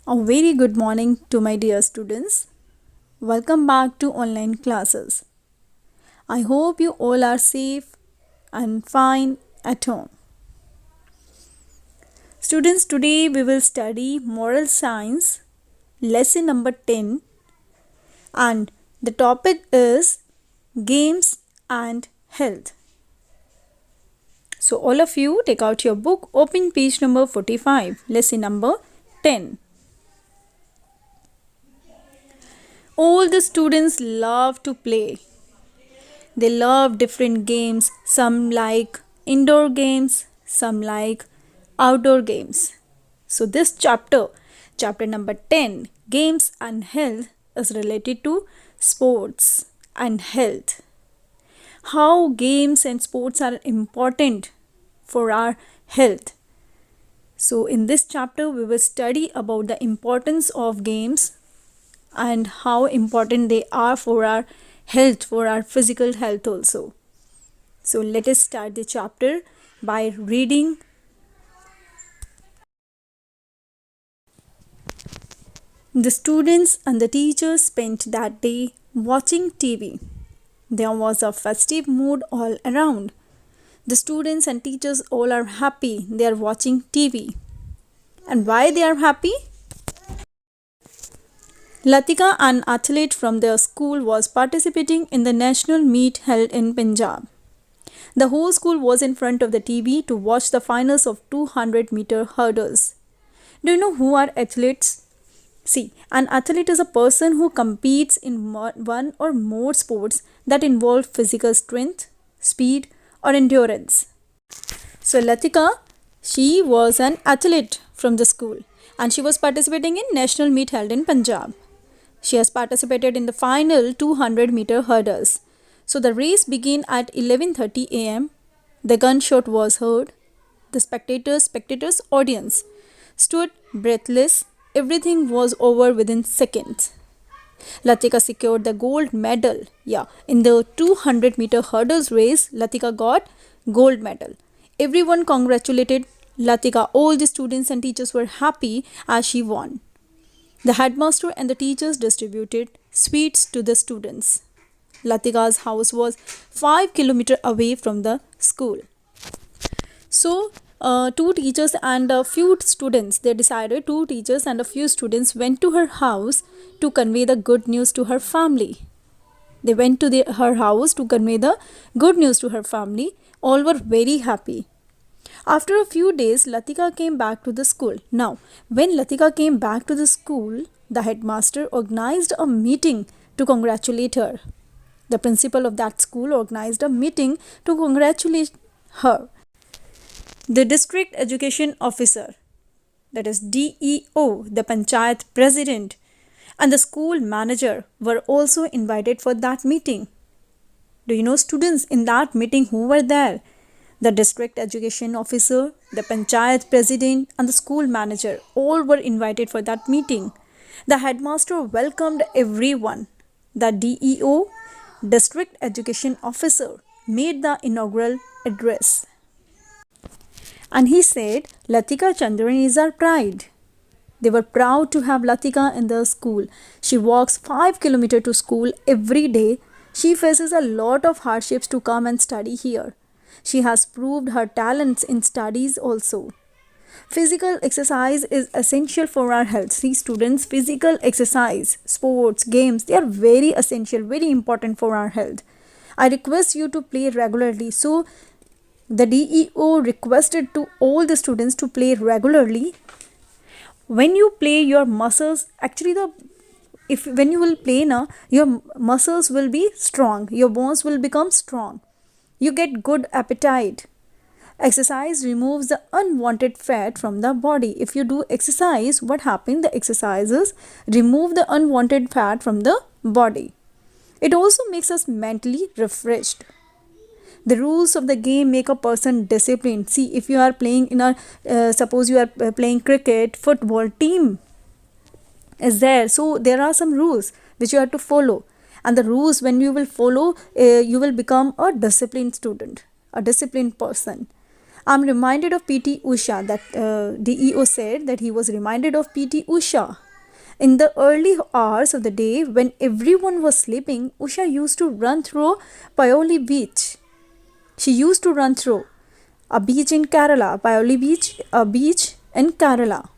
A very good morning to my dear students. Welcome back to online classes. I hope you all are safe and fine at home. Students, today we will study moral science, lesson number 10, and the topic is games and health. So, all of you take out your book, open page number 45, lesson number 10. All the students love to play. They love different games. Some like indoor games, some like outdoor games. So, this chapter number 10, Games and Health, is related to sports and health. How games and sports are important for our health. So, in this chapter, we will study about the importance of games and how important they are for our health, for our physical health also. So let us start the chapter by reading. The students and the teachers spent that day watching TV. There was a festive mood all around. The students and teachers all are happy. They are watching TV. And why they are happy? Latika, an athlete from their school, was participating in the national meet held in Punjab. The whole school was in front of the TV to watch the finals of 200-meter hurdles. Do you know who are athletes? See, an athlete is a person who competes in one or more sports that involve physical strength, speed, or endurance. So Latika, she was an athlete from the school and she was participating in national meet held in Punjab. She has participated in the final 200-meter hurdles. So the race began at 11:30 a.m. The gunshot was heard. The spectators audience stood breathless. Everything was over within seconds. Latika secured the gold medal. In the 200-meter hurdles race, Latika got gold medal. Everyone congratulated Latika. All the students and teachers were happy as she won. The headmaster and the teachers distributed sweets to the students. Latika's house was 5 kilometers away from the school. So, two teachers and a few students went to her house to convey the good news to her family. They went to her house to convey the good news to her family. All were very happy. After a few days, Latika came back to the school. Now, when Latika came back to the school, the headmaster organized a meeting to congratulate her. The principal of that school organized a meeting to congratulate her. The district education officer, that is DEO, the panchayat president, and the school manager were also invited for that meeting. Do you know, students, in that meeting who were there? The district education officer, the panchayat president, and the school manager all were invited for that meeting. The headmaster welcomed everyone. The DEO, district education officer, made the inaugural address. And he said, Latika Chandran is our pride. They were proud to have Latika in their school. She walks 5 kilometers to school every day. She faces a lot of hardships to come and study here. She has proved her talents in studies also. Physical exercise is essential for our health. See students, physical exercise, sports, games, they are very essential, very important for our health. I request you to play regularly. So the DEO requested to all the students to play regularly. When you play, your muscles, actually when you will play now, your muscles will be strong, your bones will become strong. You get good appetite. Exercise removes the unwanted fat from the body. If you do exercise, what happens? The exercises remove the unwanted fat from the body. It also makes us mentally refreshed. The rules of the game make a person disciplined. See, if you are playing suppose you are playing cricket, football, team is there. So there are some rules which you have to follow. And the rules, when you will follow, you will become a disciplined student, a disciplined person. I'm reminded of PT Usha. That DEO said that he was reminded of PT Usha. In the early hours of the day when everyone was sleeping, Usha used to run through Paoli beach. She used to run through a beach in Kerala, Paoli beach, a beach in Kerala.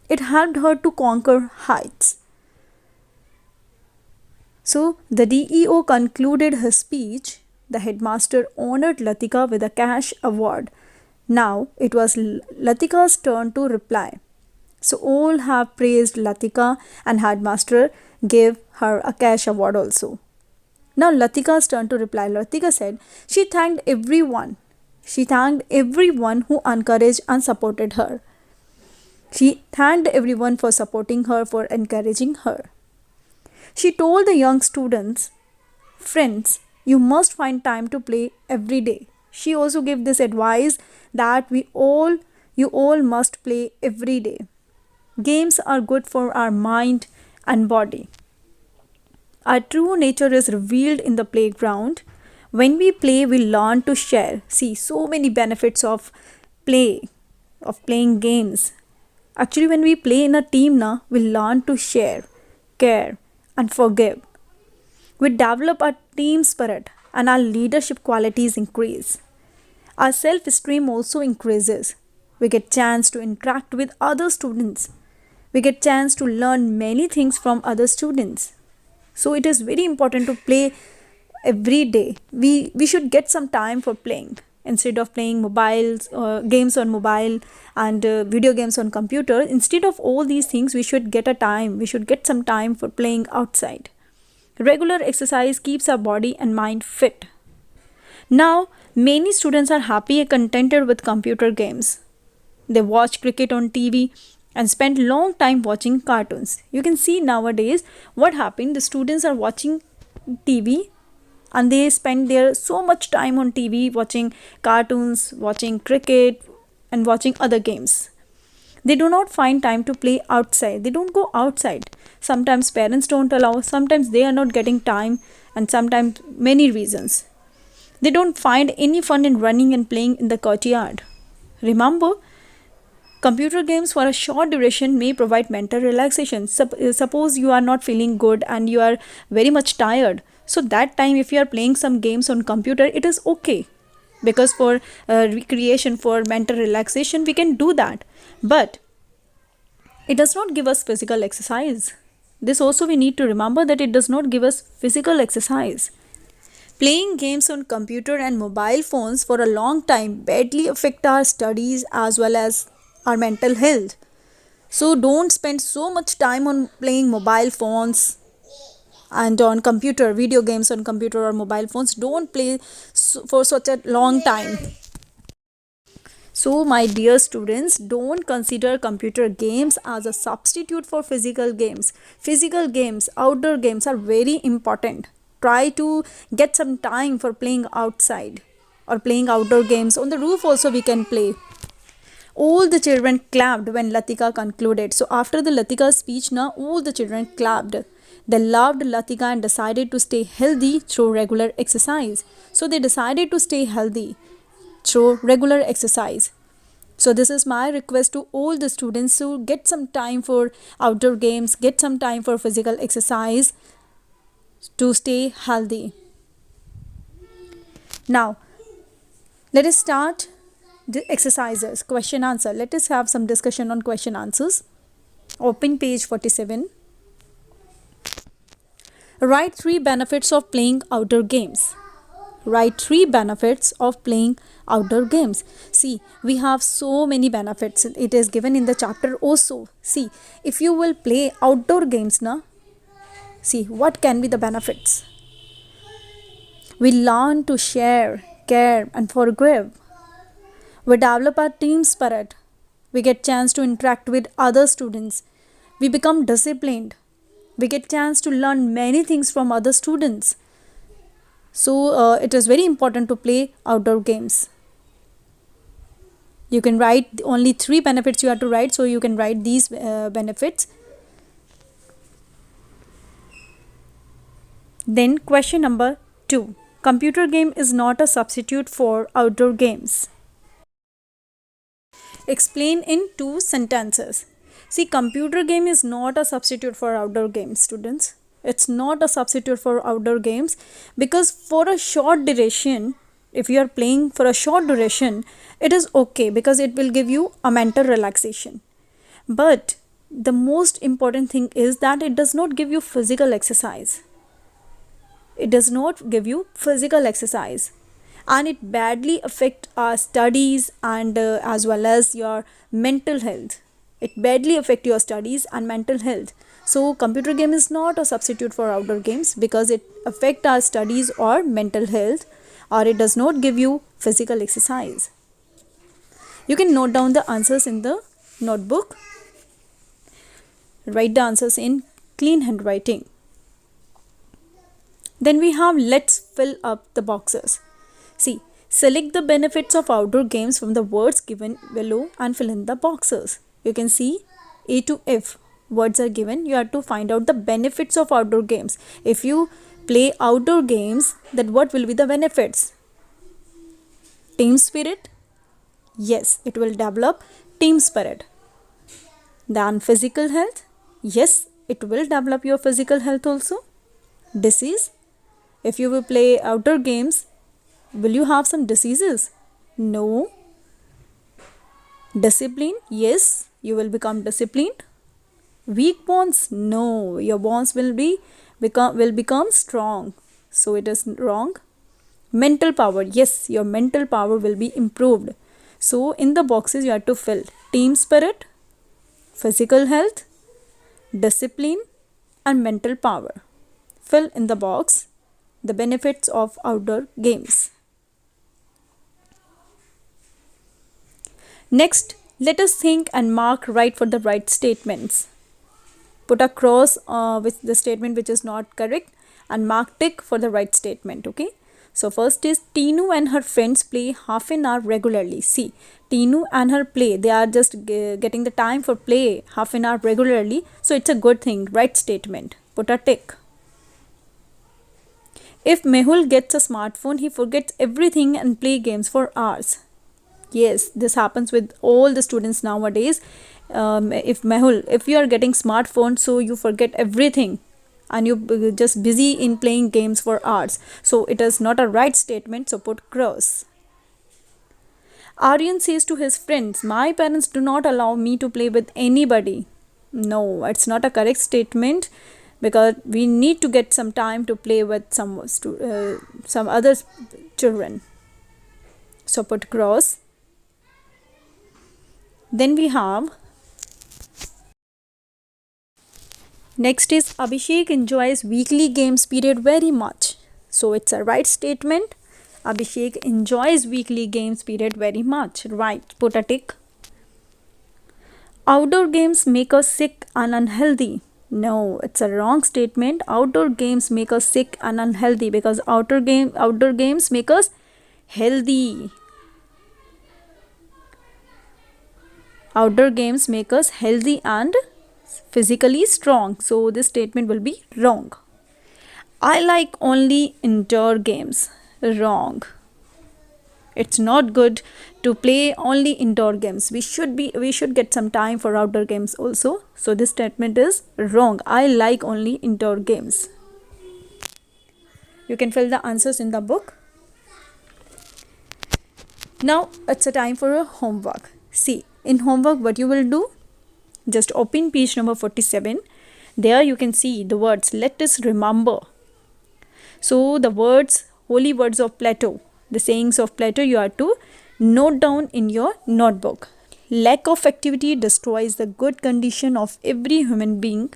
It helped her to conquer heights. So the DEO concluded his speech. The headmaster honored Latika with a cash award. Now it was Latika's turn to reply. So all have praised Latika and headmaster gave her a cash award also. Now Latika's turn to reply. Latika said she thanked everyone. She thanked everyone who encouraged and supported her. She thanked everyone for supporting her, for encouraging her. She told the young students, friends, you must find time to play every day. She also gave this advice that you all must play every day. Games are good for our mind and body. Our true nature is revealed in the playground. When we play, we learn to share. See, so many benefits of play, of playing games. Actually, when we play in a team, we learn to share, care, and forgive. We develop our team spirit and our leadership qualities increase. Our self-esteem also increases. We get chance to interact with other students. We get chance to learn many things from other students. So it is very important to play every day. We should get some time for playing instead of playing mobiles or games on mobile and video games on computer. Instead of all these things, we should get some time for playing outside. Regular exercise keeps our body and mind fit. Now many students are happy and contented with computer games. They watch cricket on TV and spend long time watching cartoons. You can see nowadays what happened. The students are watching TV and they spend their so much time on TV watching cartoons, watching cricket and watching other games. They do not find time to play outside. They don't go outside. Sometimes parents don't allow, sometimes they are not getting time, and sometimes many reasons. They don't find any fun in running and playing in the courtyard. Remember, computer games for a short duration may provide mental relaxation. Suppose you are not feeling good and you are very much tired. So that time if you are playing some games on computer, it is okay. Because for recreation, for mental relaxation, we can do that. But it does not give us physical exercise. This also we need to remember that it does not give us physical exercise. Playing games on computer and mobile phones for a long time badly affect our studies as well as our mental health. So don't spend so much time on playing mobile phones and on computer, video games on computer or mobile phones. Don't play for such a long time. So my dear students, don't consider computer games as a substitute for physical games. Physical games, outdoor games are very important. Try to get some time for playing outside or playing outdoor games. On the roof also we can play. All the children clapped when Latika concluded. So after the Latika's speech, all the children clapped. They loved Latika and decided to stay healthy through regular exercise. So they decided to stay healthy through regular exercise. So this is my request to all the students to get some time for outdoor games, get some time for physical exercise to stay healthy. Now, let us start the exercises, question answer. Let us have some discussion on question answers. Open page 47. Write 3 benefits of playing outdoor games. Write 3 benefits of playing outdoor games. See, we have so many benefits. It is given in the chapter also. See, if you will play outdoor games, see what can be the benefits. We learn to share, care and forgive. We develop our team spirit. We get chance to interact with other students. We become disciplined. We get chance to learn many things from other students. So it is very important to play outdoor games. You can write only 3 benefits you have to write. So you can write these benefits. Then question number 2. Computer game is not a substitute for outdoor games. Explain in 2 sentences. See, computer game is not a substitute for outdoor games, students. It's not a substitute for outdoor games, because for a short duration, if you are playing for a short duration, it is okay because it will give you a mental relaxation. But the most important thing is that it does not give you physical exercise. It does not give you physical exercise, and it badly affect our studies and as well as your mental health. It badly affect your studies and mental health. So computer game is not a substitute for outdoor games because it affect our studies or mental health, or it does not give you physical exercise. You can note down the answers in the notebook. Write the answers in clean handwriting. Then we have let's fill up the boxes. See, select the benefits of outdoor games from the words given below and fill in the boxes. You can see A to F words are given. You have to find out the benefits of outdoor games. If you play outdoor games, then what will be the benefits? Team spirit? Yes, it will develop team spirit. Then physical health? Yes, it will develop your physical health also. Disease? If you will play outdoor games, will you have some diseases? No. Discipline? Yes, you will become disciplined. Weak bonds? No, your bonds will become strong. So it is wrong. Mental power? Yes, your mental power will be improved. So in the boxes you have to fill team spirit, physical health, discipline and mental power. Fill in the box the benefits of outdoor games. Next, let us think and mark right for the right statements. Put a cross with the statement which is not correct and mark tick for the right statement. Okay. So first is Tinu and her friends play half an hour regularly. See, Tinu and her play, they are just getting the time for play half an hour regularly. So it's a good thing. Right statement. Put a tick. If Mehul gets a smartphone, he forgets everything and play games for hours. Yes, this happens with all the students nowadays. If you are getting smartphone, so you forget everything and you just busy in playing games for hours. So it is not a right statement. So put cross. Aryan says to his friends, my parents do not allow me to play with anybody. No, it's not a correct statement, because we need to get some time to play with some other children. So put cross. Then we have next is Abhishek enjoys weekly games period very much. So it's a right statement. Abhishek enjoys weekly games period very much. Right. Put a tick. Outdoor games make us sick and unhealthy. No, it's a wrong statement. Outdoor games make us sick and unhealthy because outdoor games make us healthy. Outdoor games make us healthy and physically strong. So this statement will be wrong. I like only indoor games. Wrong. It's not good to play only indoor games. We should get some time for outdoor games also. So this statement is wrong. I like only indoor games. You can fill the answers in the book. Now it's a time for a homework. See, in homework what you will do? Just open page number 47. There you can see the words let us remember. So the words, holy words of Plato, the sayings of Plato, you have to note down in your notebook. Lack of activity destroys the good condition of every human being,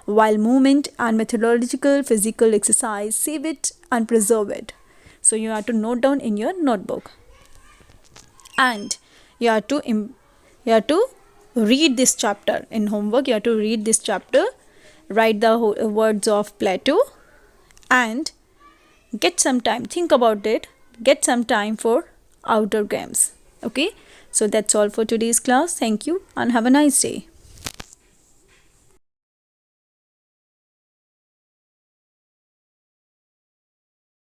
while movement and methodological physical exercise save it and preserve it. So you have to note down in your notebook. And you have to read this chapter. In homework, you have to read this chapter, write the words of Plato, and get some time, think about it, get some time for outdoor games. Okay, so that's all for today's class. Thank you and have a nice day.